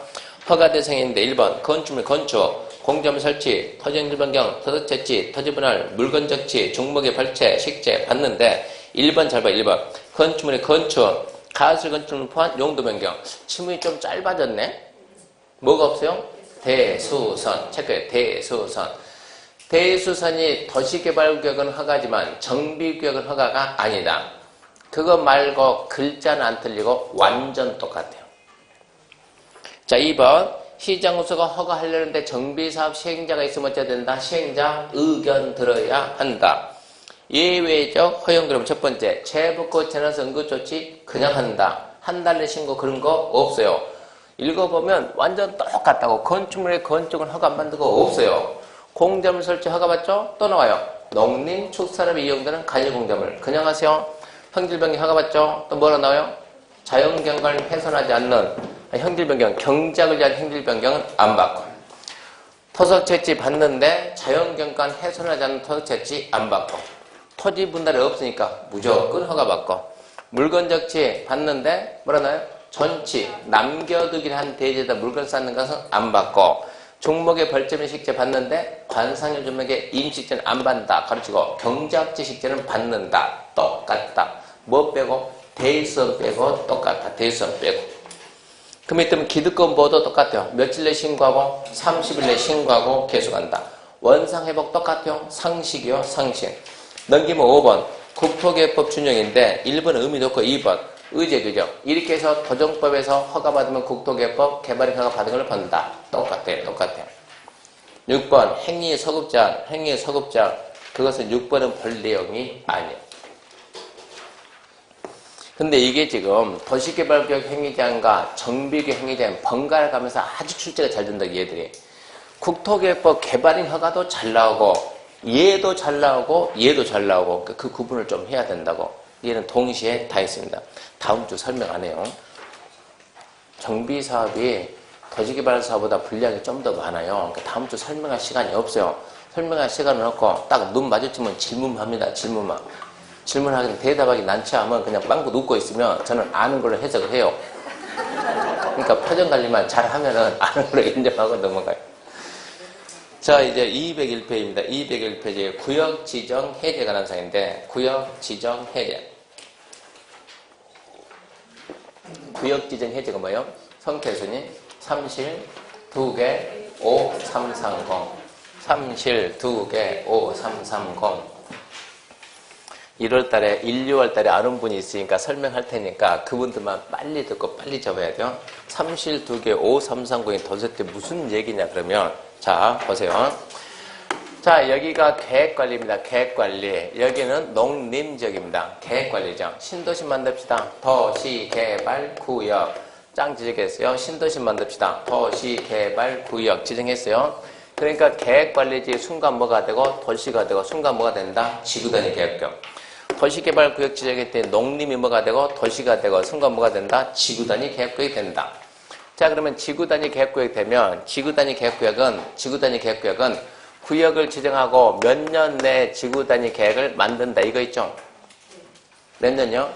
허가 대상인데 1번, 건축물, 건축, 공점 설치, 토지행질 변경, 터득 채취, 토지 분할, 물건 적치, 종목의 발체, 식재 받는데 1번 잘 봐. 1번. 건축물의 건축, 가설 건축물 포함 용도 변경. 지문이 좀 짧아졌네? 뭐가 없어요? 대수선. 체크해. 대수선. 대수선이 도시개발구역은 허가지만 정비구역은 허가가 아니다. 그거 말고 글자는 안 틀리고 완전 똑같아요. 자, 2번. 시장우수가 허가하려는데 정비사업 시행자가 있으면 어째야 된다? 시행자 의견 들어야 한다. 예외적 허용. 그럼 첫 번째, 재부권 재난서 응급조치 그냥 한다. 한 달내 신고 그런 거 없어요. 읽어보면 완전 똑같다고. 건축물의 건축은 허가 안 받는 거 없어요. 공점을 설치 허가받죠? 또 나와요. 농림, 축산업에 이용되는 관리공점을 그냥 하세요. 형질변경 허가받죠? 또 뭐라 나와요? 자연경관을 훼손하지 않는 형질변경, 경작을 위한 형질변경은 안 받고, 토석채취 받는데 자연경관 훼손하지 않는 토석채취 안 받고, 토지 분할이 없으니까 무조건 허가받고, 물건 적치 받는데 뭐라 나와요? 전치, 남겨두기를 한 대지에다 물건 쌓는 것은 안 받고, 종목의 벌점의 식재 받는데 관상용 종목의 임식재는 안 받는다. 가르치고, 경작지 식재는 받는다. 똑같다. 뭐 빼고? 대수원 빼고 똑같아. 대수원 빼고. 그 밑에 기득권 보호도 똑같아요. 며칠 내 신고하고 30일 내 신고하고 계속한다. 원상회복 똑같아요. 상식이요. 상식. 넘기면 5번. 국토개혁법 준용인데 1번 의미도 없고 2번 의제규정. 이렇게 해서 도정법에서 허가받으면 국토개혁법 개발이 허가받은 걸 본다. 똑같아요. 똑같아요. 6번 행위의 서급제한. 행위의 서급제한. 그것은 6번은 볼 내용이 아니에요. 근데 이게 지금 도시개발구역 행위제한과 정비구역 행위제한 번갈아 가면서 아주 출제가 잘 된다, 얘들이. 국토개혁법 개발인 허가도 잘 나오고, 얘도 잘 나오고, 얘도 잘 나오고, 그 구분을 좀 해야 된다고. 얘는 동시에 다 있습니다. 다음 주 설명 안 해요. 정비사업이 도시개발사업보다 분량이 좀 더 많아요. 그러니까 다음 주 설명할 시간이 없어요. 설명할 시간은 없고, 딱 눈 마주치면 질문합니다, 질문만. 질문하기는 대답하기 난처 하면 그냥 빵꾸 눕고 있으면 저는 아는 걸로 해석을 해요. 그러니까 표정 관리만 잘 하면은 아는 걸로 인정하고 넘어가요. 자, 이제 201페이지입니다. 201페이지 구역 지정 해제 관한 사항인데, 구역 지정 해제. 구역 지정 해제가 뭐예요? 성태순이 삼실 2개 5330. 삼실 2개 5330. 1월달에 1, 2월달에 아는 분이 있으니까 설명할 테니까 그분들만 빨리 듣고 빨리 접어야 돼요. 삼실 2개 5330이 도대체 무슨 얘기냐 그러면, 자 보세요. 자, 여기가 계획관리입니다. 계획관리. 여기는 농림지역입니다. 계획관리죠. 신도시 만듭시다. 도시개발구역. 짱 지적했어요. 신도시 만듭시다. 도시개발구역 지정했어요. 그러니까 계획관리지 순간 뭐가 되고 도시가 되고 순간 뭐가 된다? 지구단위 계획구역. 도시개발구역 지정할 때 농림이 뭐가 되고 도시가 되고 순간 뭐가 된다? 지구단위 계획구역이 된다. 자, 그러면 지구단위 계획구역이 되면 지구단위 계획구역은 구역을 지정하고 몇 년 내 지구단위 계획을 만든다. 이거 있죠? 몇 년요?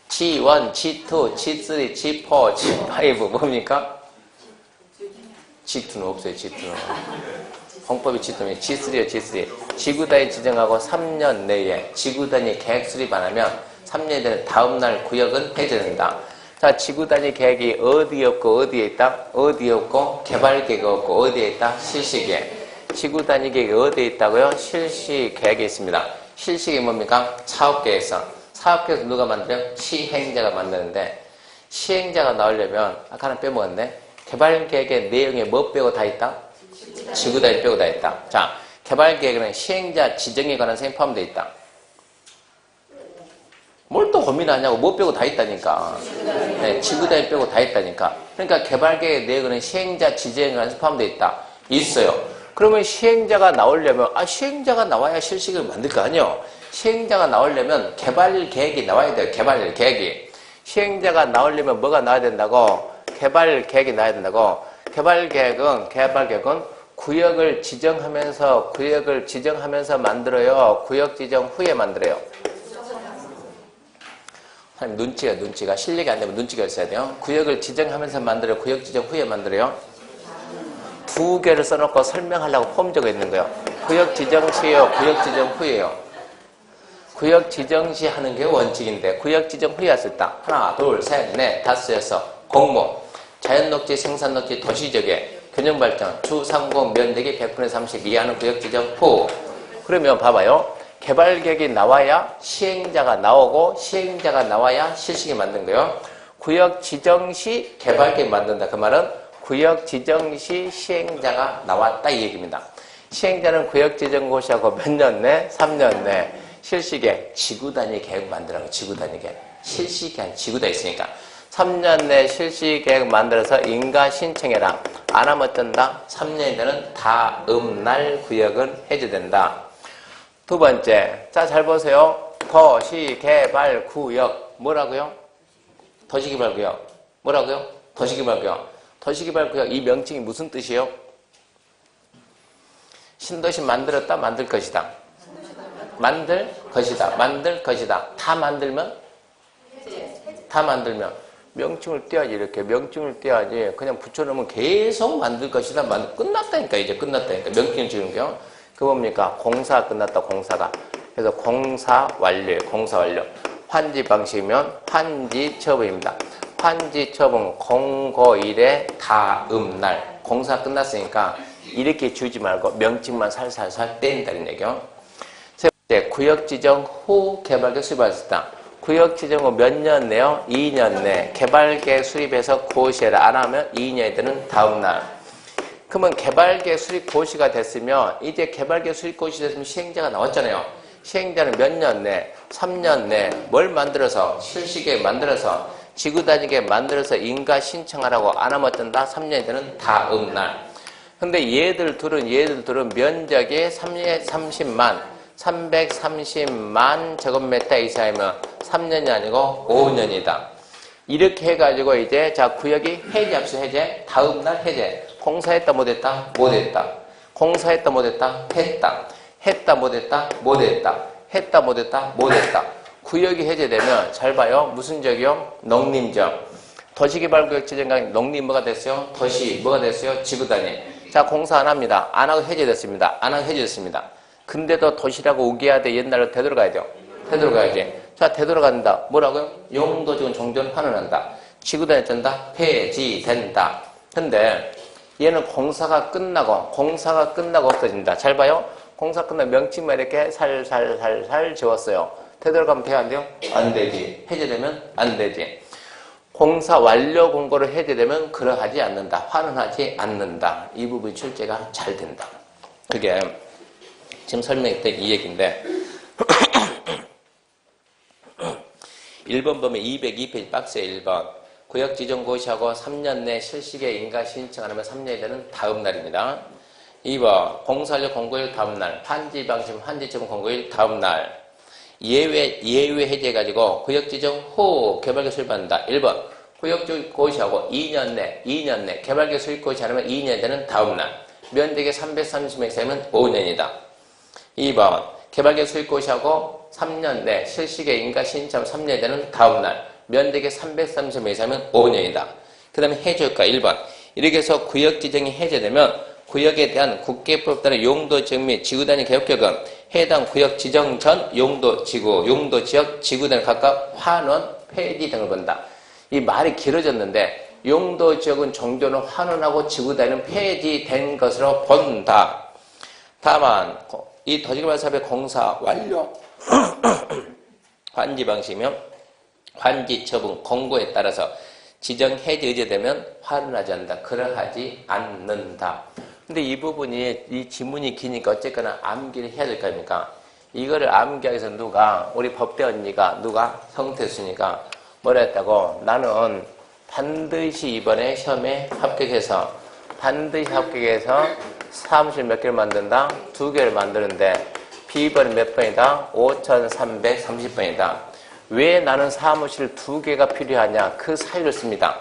G1, G2, G3, G4, G5 뭡니까? G2는 없어요. G2는. 홍법이 G2면 G3요. G3. 지구단위 지정하고 3년 내에 지구단위 계획 수립 안 하면 3년 전에 다음날 구역은 해제된다. 자, 지구단위 계획이 어디에 없고 어디에 있다? 어디에 없고 개발계획이 없고 어디에 있다? 실시계획. 지구단위 계획이 어디에 있다고요? 실시계획에 있습니다. 실시계획이 뭡니까? 사업계획서. 사업계획서 누가 만들어요? 시행자가 만드는데, 시행자가 나오려면 아까 하나 빼먹었네. 개발계획의 내용에 뭐 빼고 다 있다? 지구단위 빼고 다 있다. 자, 개발계획에는 시행자 지정에 관한 사항이 포함되어 있다. 뭘 또 고민하냐고. 뭐 빼고 다 있다니까. 네, 지구단위 빼고 다 있다니까. 그러니까 개발계획 내역에는 시행자 지정이 포함되어 있다. 있어요. 그러면 시행자가 나오려면 시행자가 나와야 실시를 만들 거 아니에요. 시행자가 나오려면 개발 계획이 나와야 돼요. 개발 계획이. 시행자가 나오려면 뭐가 나와야 된다고? 개발 계획이 나와야 된다고. 개발 계획은 구역을 지정하면서 만들어요. 구역 지정 후에 만들어요. 눈치가 실력이 안 되면 눈치가 있어야 돼요. 구역을 지정하면서 만들어요. 구역 지정 후에 만들어요. 두 개를 써놓고 설명하려고 폼 적어 있는 거예요. 구역 지정 시에요. 구역 지정 후에요. 구역 지정 시 하는 게 원칙인데 구역 지정 후에 했을 때 하나, 둘, 셋, 넷, 다섯, 여섯 공모, 자연녹지, 생산녹지, 도시적에 균형발전, 주상공, 면적이 100분의 30 이하는 구역 지정 후. 그러면 봐봐요. 개발계획이 나와야 시행자가 나오고 시행자가 나와야 실시기 만든 거예요. 구역 지정 시 개발계획 만든다. 그 말은 구역 지정 시 시행자가 나왔다 이 얘기입니다. 시행자는 구역 지정 고시하고 몇 년 내? 3년 내 실시계획, 지구단위 계획 만들라고. 지구단위 계획. 실시계획 지구다 있으니까 3년 내 실시계획 만들어서 인가 신청해라. 안 하면 어쩐다? 3년이 되는 다음날 구역은 해제된다. 두 번째, 자, 잘 보세요. 도시개발구역. 뭐라고요? 도시개발구역. 뭐라고요? 도시개발구역. 도시개발구역. 이 명칭이 무슨 뜻이에요? 신도시 만들었다, 만들 것이다. 만들 것이다. 만들 것이다. 다 만들면? 명칭을 떼야지. 이렇게 명칭을 떼야지. 그냥 붙여놓으면 계속 만들 것이다. 끝났다니까. 이제 끝났다니까. 명칭을 지는 게요. 그 뭡니까? 공사 끝났다, 공사가. 그래서 공사 완료, 공사 완료. 환지 방식이면 환지 처분입니다. 환지 처분 공고일의 다음 날. 공사 끝났으니까 이렇게 주지 말고 명칭만 살살살 떼인다는 얘기요. 세 번째, 구역 지정 후 개발계획 수립하셨다. 구역 지정 후 몇 년 내요? 2년 내. 개발계획 수립해서 고시해라. 안 하면 2년이 되는 다음 날. 그러면 개발계획 수립 고시가 됐으면 이제 개발계획 수립 고시 됐으면 시행자가 나왔잖아요. 시행자는 몇 년 내? 3년 내. 뭘 만들어서? 실시계획 만들어서 지구단위 계획 만들어서 인가 신청하라고. 안 하면 어쩐다? 3년이 되는 다음 날. 근데 얘들 둘은 면적이 330만 제곱미터 이상이면 3년이 아니고 5년이다. 이렇게 해가지고 이제 자 구역이 해제합시다. 해제. 다음 날 해제. 공사했다 못했다? 못했다. 공사했다 못했다? 했다. 했다 못했다? 못했다. 했다 못했다? 못했다. 구역이 해제되면 잘 봐요. 무슨 지역이요? 농림지역. 도시개발구역 지정강 농림 뭐가 됐어요? 도시 뭐가 됐어요? 지구단위. 자 공사 안 합니다. 안 하고 해제됐습니다. 안 하고 해제됐습니다. 근데도 도시라고 우겨야 돼. 옛날로 되돌아가야 돼요. 되돌아가야지. 자 되돌아간다. 뭐라고요? 용도지구 종전 환원한다. 지구단위 쩐다? 폐지된다. 근데 얘는 공사가 끝나고 없어진다. 잘 봐요. 공사 끝나면 명칭만 이렇게 살살살살 지웠어요. 되돌아가면 돼요? 안 돼요? 안 되지. 해제되면 안 되지. 공사 완료 공고를 해제되면 그러하지 않는다. 환원하지 않는다. 이 부분이 출제가 잘 된다. 그게 지금 설명했던 이 얘기인데 1번 보면 202페이지 박스에 1번 구역 지정 고시하고 3년 내 실시계획 인가 신청 안 하면 3년이 되는 다음 날입니다. 2번 공사완료 공고일 다음 날. 환지 방식 환지 처분 공고일 다음 날. 예외 해제해가지고 구역 지정 후 개발계획 수립한다. 1번 구역 고시하고 2년 내 개발계획 수립 고시 안 하면 2년이 되는 다음 날. 면적이 330명 이상이면 5년이다. 2번 개발계획 수립 고시하고 3년 내 실시계획 인가 신청 3년이 되는 다음 날. 면적이 330명 이상이면 5년이다. 그 다음에 해줄까? 1번. 이렇게 해서 구역 지정이 해제되면 구역에 대한 국계법 따른 용도 지역 및 지구단위 개혁격은 해당 구역 지정 전 용도 지역 지구단위 각각 환원, 폐지 등을 본다. 이 말이 길어졌는데 용도 지역은 종전은 환원하고 지구단위는 폐지된 것으로 본다. 다만 이 도시개발 사업의 공사 완료 환지 방식이면 환지 처분 공고에 따라서 지정 해제 의제되면 환원하지 않는다. 그러하지 않는다. 근데 이 부분이 이 지문이 기니까 어쨌거나 암기를 해야 될 거 아닙니까? 이거를 암기하기 위해서 누가, 우리 법대 언니가, 누가? 성태순이가 뭐라 했다고? 나는 반드시 이번에 시험에 합격해서, 반드시 합격해서 사무실 몇 개를 만든다? 2개를 만드는데, B번은 몇 번이다? 5330번이다. 왜 나는 사무실 2개가 필요하냐? 그 사유를 씁니다.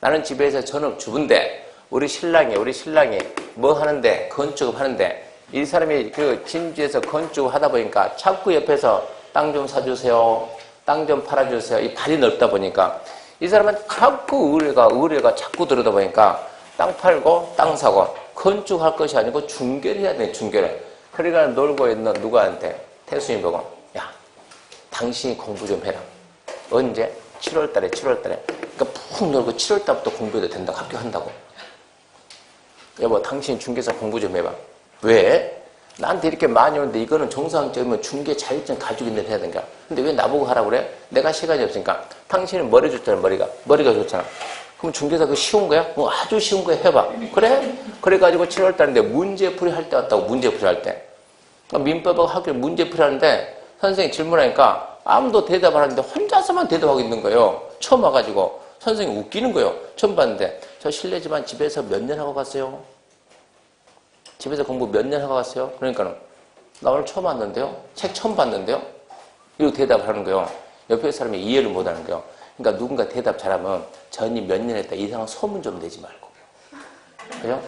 나는 집에서 전업주부인데, 우리 신랑이 뭐 하는데? 건축업 하는데, 이 사람이 그 진주에서 건축 하다 보니까 자꾸 옆에서 땅 좀 사주세요. 땅 좀 팔아주세요. 이 발이 넓다 보니까 이 사람은 자꾸 의뢰가 자꾸 들어다 보니까 땅 팔고 땅 사고 건축할 것이 아니고 중개를 해야 돼, 중개를. 그러니까 놀고 있는 누구한테? 태순이 보고, 야, 당신이 공부 좀 해라. 언제? 7월달에. 그러니까 푹 놀고 7월달부터 공부해도 된다고, 합격한다고. 여보, 당신 중개사 공부 좀 해봐. 왜? 나한테 이렇게 많이 오는데 이거는 정상적이면 중개 자격증 가지고 있는 해야 되니까. 근데 왜 나보고 하라고 그래? 내가 시간이 없으니까. 당신은 머리 좋잖아, 머리가 좋잖아. 그럼 중개사 그거 쉬운 거야? 아주 쉬운 거 해봐. 그래? 그래가지고 7월달인데 문제풀이 할 때 왔다고, 문제풀이 할 때. 민법하고 학교 문제풀이 하는데 선생님이 질문하니까 아무도 대답 안 하는데 혼자서만 대답하고 있는 거예요. 처음 와가지고. 선생님이 웃기는 거예요. 처음 봤는데. 저 실례지만 집에서 몇 년 하고 갔어요? 집에서 공부 몇 년 하고 갔어요? 그러니까는 나 오늘 처음 왔는데요? 책 처음 봤는데요? 이러고 대답을 하는 거예요. 옆에 사람이 이해를 못 하는 거예요. 그러니까 누군가 대답 잘하면 전이 몇 년 했다 이상한 소문 좀 내지 말고. 그죠?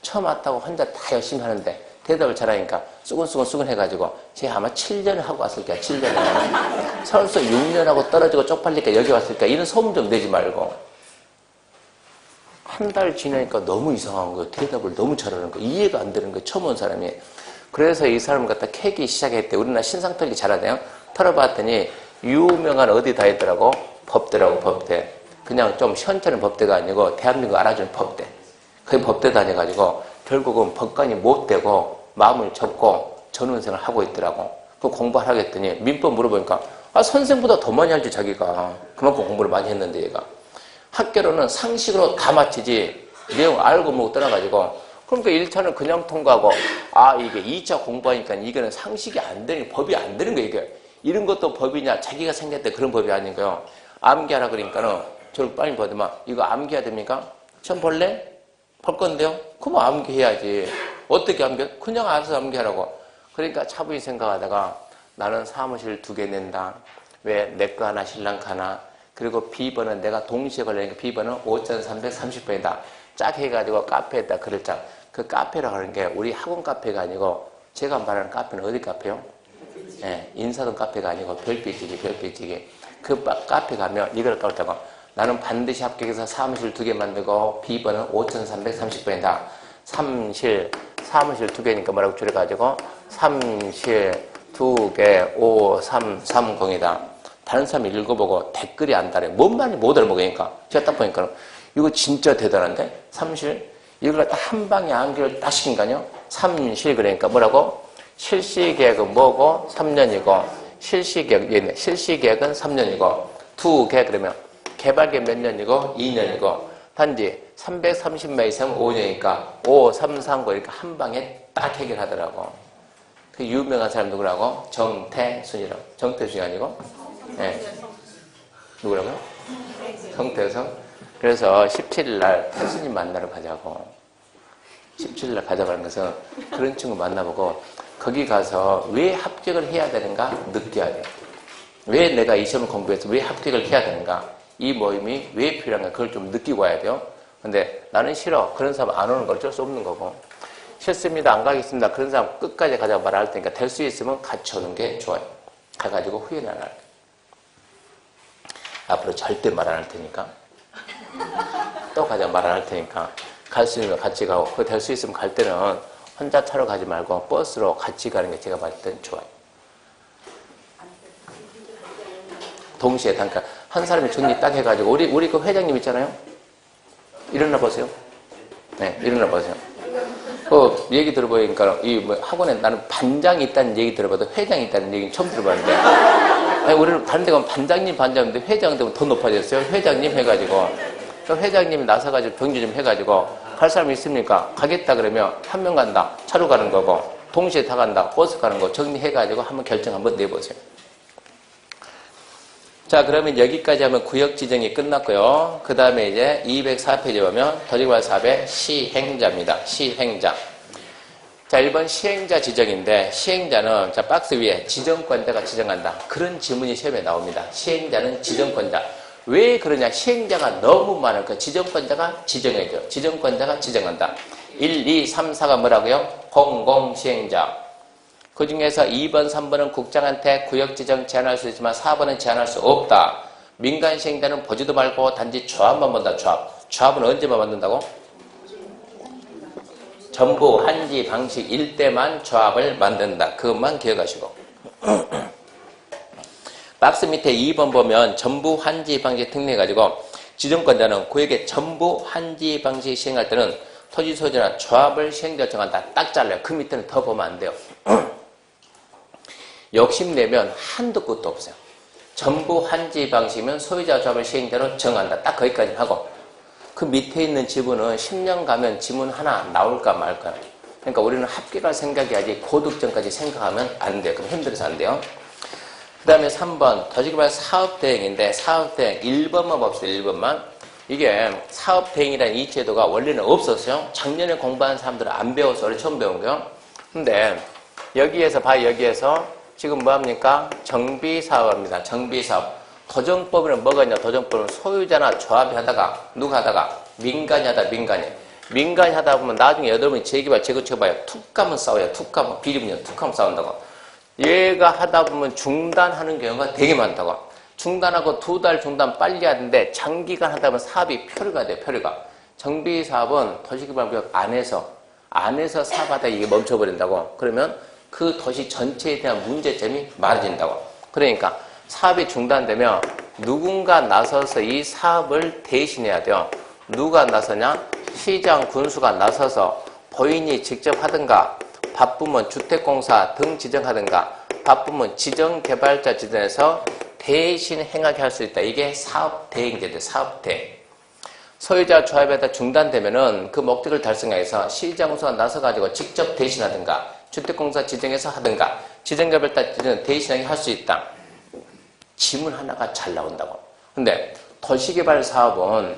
처음 왔다고 혼자 다 열심히 하는데 대답을 잘하니까 수근수근 해가지고 쟤 아마 7년을 하고 왔을 거야. 7년을. 설서 6년하고 떨어지고 쪽팔리니까 여기 왔을 거야. 이런 소문 좀 내지 말고. 한 달 지나니까 너무 이상한 거예요. 대답을 너무 잘하는 거예요. 이해가 안 되는 거예요. 처음 온 사람이. 그래서 이 사람을 갖다 캐기 시작했대. 우리나라 신상 털기 잘하네요. 털어봤더니 유명한 어디 다 있더라고. 법대라고, 법대. 그냥 좀 시원찮은 법대가 아니고 대한민국 알아주는 법대. 그 법대 다녀가지고 결국은 법관이 못 되고 마음을 접고 전원생을 하고 있더라고. 그 공부를 하겠더니 민법 물어보니까 선생보다 더 많이 알지 자기가. 그만큼 공부를 많이 했는데 얘가. 학교로는 상식으로 다 맞히지 내용 알고 뭐 떠나가지고 그러니까 1차는 그냥 통과하고 이게 2차 공부하니까 이거는 상식이 안 되는 법이 안 되는 거예요. 이게. 이런 것도 법이냐 자기가 생겼대 그런 법이 아닌 거예요. 암기하라 그러니까는 저를 빨리 보더만 이거 암기해야 됩니까? 시험 볼래? 볼 건데요? 그럼 암기해야지. 어떻게 암기해? 그냥 알아서 암기하라고. 그러니까 차분히 생각하다가 나는 사무실 2개 낸다. 왜? 내 거 하나 신랑 거 하나. 그리고 B번은 내가 동시에 걸리니까 B번은 5330번이다. 짝 해가지고 카페에다 글을 짝. 그 카페라고 하는 게 우리 학원 카페가 아니고 제가 말하는 카페는 어디 카페요? 예, 인사동 카페가 아니고 별빛지기. 그 카페 가면 이걸 까놓다고 나는 반드시 합격해서 사무실 2개 만들고 B번은 5330번이다. 사무실 2개니까 뭐라고 줄여가지고 사무실 2개 5330이다. 다른 사람이 읽어보고 댓글이 안 달아요. 뭔 말인지 못 알아먹으니까. 제가 딱 보니까 이거 진짜 대단한데? 삼실? 이걸 딱 한 방에 암기를 딱 시킨 거 아니에요? 삼실 그러니까 뭐라고? 실시계획은 뭐고? 3년이고 실시계획, 실시계획은 3년이고 2개 그러면 개발계획 몇 년이고? 2년이고 단지 330명 이상 5년이니까 5, 3, 3, 9 이렇게 한 방에 딱 해결하더라고. 그 유명한 사람 누구라고? 정태순이라고. 정태순이 아니고? 네. 누구라고요? 성태선. 그래서 17일날 태순이 만나러 가자고. 17일날 가자고 하는 것은 그런 친구 만나보고 거기 가서 왜 합격을 해야 되는가 느껴야 돼요. 왜 내가 이 시험을 공부해서 왜 합격을 해야 되는가 이 모임이 왜 필요한가 그걸 좀 느끼고 와야 돼요. 근데 나는 싫어. 그런 사람 안 오는 건 어쩔 수 없는 거고. 싫습니다. 안 가겠습니다. 그런 사람 끝까지 가자고 말할 테니까 될 수 있으면 같이 오는 게 좋아요. 가가지고 후회는 안 할게요. 앞으로 절대 말 안 할 테니까. 또 가자 말 안 할 테니까. 갈 수 있는 거 같이 가고. 그거 될 수 있으면 갈 때는 혼자 차로 가지 말고 버스로 같이 가는 게 제가 봤을 땐 좋아요. 동시에 단가. 한 사람이 정리 딱 해가지고. 우리 그 회장님 있잖아요. 일어나 보세요. 네, 일어나 보세요. 그 얘기 들어보니까 이 뭐 학원에 나는 반장이 있다는 얘기 들어봐도 회장이 있다는 얘기는 처음 들어봤는데 아니, 우리는 다른 데 가면 반장인데 회장 되면 더 높아졌어요. 회장님 해가지고 회장님이 나서가지고 경주 좀 해가지고 갈 사람 있습니까? 가겠다 그러면 한 명 간다. 차로 가는 거고 동시에 다 간다. 버스 가는 거 정리해가지고 한번 결정 한번 내보세요. 자, 그러면 여기까지 하면 구역 지정이 끝났고요. 그 다음에 이제 204페이지 보면 더지발 사업의 시행자입니다. 시행자. 자, 1번 시행자 지정인데, 시행자는 자, 박스 위에 지정권자가 지정한다. 그런 지문이 시험에 나옵니다. 시행자는 지정권자. 왜 그러냐? 시행자가 너무 많으니까 지정권자가 지정해줘. 지정권자가 지정한다. 1, 2, 3, 4가 뭐라고요? 공공시행자. 그 중에서 2번, 3번은 국장한테 구역 지정 제한할 수 있지만 4번은 제한할 수 없다. 민간 시행자는 보지도 말고 단지 조합만 본다. 조합. 조합은 언제만 만든다고? 전부 한지 방식일 때만 조합을 만든다. 그것만 기억하시고. 박스 밑에 2번 보면 전부 한지 방식 특례해가지고 지정권자는 구역의 전부 한지 방식 시행할 때는 토지 소유자나 조합을 시행자 정한다. 딱 잘라요. 그 밑에는 더 보면 안 돼요. 욕심내면 한도 끝도 없어요. 전부 한지 방식이면 소유자 조합을 시행자로 정한다. 딱 거기까지 하고 그 밑에 있는 지문은 10년 가면 지문 하나 나올까 말까. 그러니까 우리는 합격할 생각이야지 고득점까지 생각하면 안 돼요. 그럼 힘들어서 안 돼요. 그 다음에 3번 더지기말 사업대행인데 사업대행 1번만 봅시다. 1번만. 이게 사업대행이라는 이 제도가 원래는 없었어요. 작년에 공부한 사람들은 안 배워서 원래 처음 배운 거요. 근데 여기에서 봐요. 여기에서 지금 뭐합니까? 정비사업입니다. 정비사업. 도정법에는 뭐가 있냐? 도정법은 소유자나 조합이 하다가 누가 하다가 민간이 하다 민간이. 민간이 하다 보면 나중에 여러분이 재개발 재건축해봐요. 툭 가면 싸워요. 툭 가면 비리면 툭 하면 싸운다고. 얘가 하다 보면 중단하는 경우가 되게 많다고. 중단하고 2달 중단 빨리 하는데 장기간 하다 보면 사업이 표류가 돼요. 표류가. 정비사업은 도시개발구역 안에서 사업하다 이게 멈춰버린다고. 그러면 그 도시 전체에 대한 문제점이 많아진다고. 그러니까 사업이 중단되면 누군가 나서서 이 사업을 대신해야 돼요. 누가 나서냐? 시장 군수가 나서서 본인이 직접 하든가 바쁘면 주택공사 등 지정하든가 바쁘면 지정개발자 지정해서 대신 행하게 할 수 있다. 이게 사업대행제도 사업대행. 소유자 조합에다 중단되면은 그 목적을 달성하기 위해서 시장 군수가 나서가지고 직접 대신하든가 주택공사 지정해서 하든가 지정개발자 지정 대신하게 할 수 있다. 지문 하나가 잘 나온다고. 근데 도시개발 사업은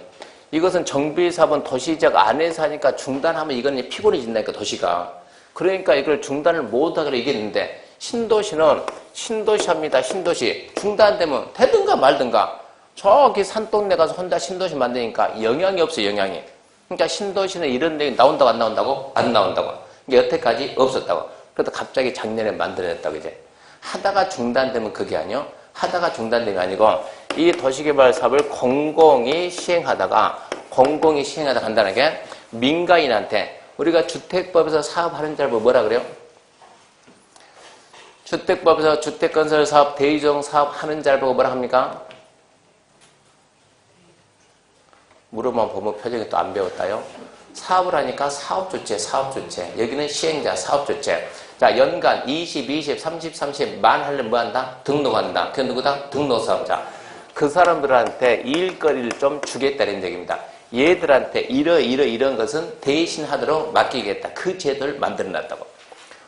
이것은 정비사업은 도시지역 안에서 하니까 중단하면 이건 피곤해진다니까 도시가. 그러니까 이걸 중단을 못하기로 얘기했는데 신도시는 신도시합니다. 신도시. 중단되면 되든가 말든가. 저기 산동네 가서 혼자 신도시 만드니까 영향이 없어요. 영향이. 그러니까 신도시는 이런 데가 나온다고 안 나온다고? 안 나온다고. 이게 여태까지 없었다고. 그래도 갑자기 작년에 만들어냈다고 이제. 하다가 중단되면 그게 아니요. 하다가 중단된 게 아니고 이 도시개발 사업을 공공이 시행하다가 간다는 게 민간인한테 우리가 주택법에서 사업하는 줄 알고 뭐라 그래요? 주택법에서 주택건설 사업, 대유정 사업 하는 줄 알고 뭐라 합니까? 물어만 보면 표정이 또 안 배웠다요. 사업을 하니까 사업주체, 사업주체. 여기는 시행자, 사업주체. 자, 연간 20, 20, 30, 30 만 하려면 뭐 한다? 등록한다. 그게 누구다? 등록사업자. 그 사람들한테 일거리를 좀 주겠다는 얘기입니다. 얘들한테 이런 것은 대신 하도록 맡기겠다. 그 제도를 만들어놨다고.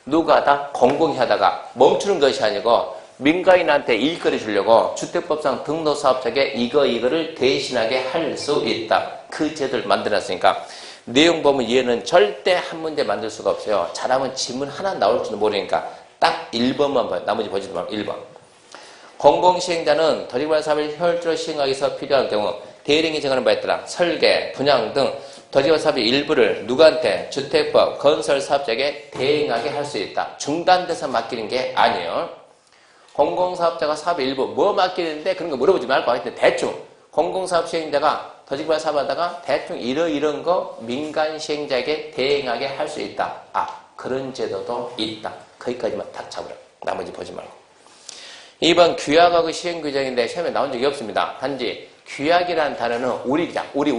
누가 하다? 공공이 하다가 멈추는 것이 아니고 민간인한테 일거리 주려고 주택법상 등록사업자에게 이거를 대신하게 할 수 있다. 그 제도를 만들어놨으니까 내용 보면 얘는 절대 한 문제 만들 수가 없어요. 잘하면 지문 하나 나올지도 모르니까 딱 1번만 봐요. 나머지 보지도 말고 1번. 공공시행자는 도시개발 사업을 효율적으로 시행하기 위해서 필요한 경우 대령이 정하는 바에 따라 설계, 분양 등 도시개발 사업의 일부를 누구한테? 주택법, 건설사업자에게 대행하게 할 수 있다. 중단돼서 맡기는 게 아니에요. 공공사업자가 사업의 일부 뭐 맡기는데 그런 거 물어보지 말고 하여튼 대충 공공사업 시행자가 도시개발 사업하다가 대충 이런 거 민간 시행자에게 대행하게 할 수 있다. 아, 그런 제도도 있다. 거기까지만 딱 잡으라. 나머지 보지 말고. 2번 규약하고 시행규정인데 시험에 나온 적이 없습니다. 단지 규약이라는 단어는 우리자, 우리.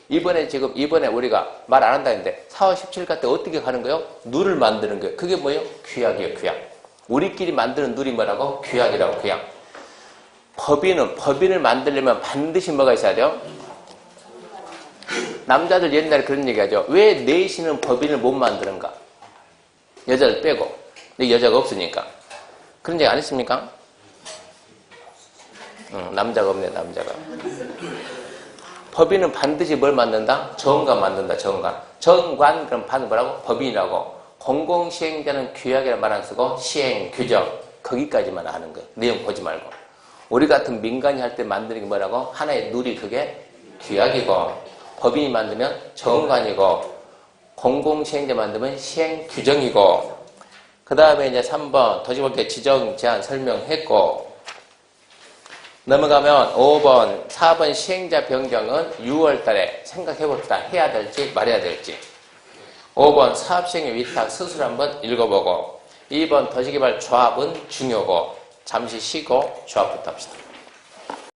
이번에 우리가 말 안 한다는데 4월 17일 때 어떻게 가는 거예요? 누를 만드는 거예요. 그게 뭐예요? 규약이에요, 규약. 우리끼리 만드는 누리 뭐라고? 규약이라고, 규약. 법인을 만들려면 반드시 뭐가 있어야 돼요? 남자들 옛날에 그런 얘기 하죠. 왜 내시는 법인을 못 만드는가? 여자를 빼고. 근데 여자가 없으니까. 그런 얘기 안 했습니까? 남자가 없네, 남자가. 법인은 반드시 뭘 만든다? 정관 만든다, 정관. 정관, 그럼 반은 뭐라고? 법인이라고. 공공시행자는 규약이라는 말 안 쓰고, 시행, 규정. 거기까지만 아는 거예요. 내용 보지 말고. 우리 같은 민간이 할 때 만드는 게 뭐라고? 하나의 룰이 그게 규약이고, 법인이 만들면 정관이고, 공공시행자 만들면 시행, 규정이고, 그 다음에 이제 3번, 도시법계 지정, 제한, 설명했고, 넘어가면 5번, 4번 시행자 변경은 6월 달에 생각해 봅시다. 해야 될지 말해야 될지. 5번 사업시행의 위탁 스스로 한번 읽어보고 2번 도시개발 조합은 중요고 잠시 쉬고 조합부터 합시다.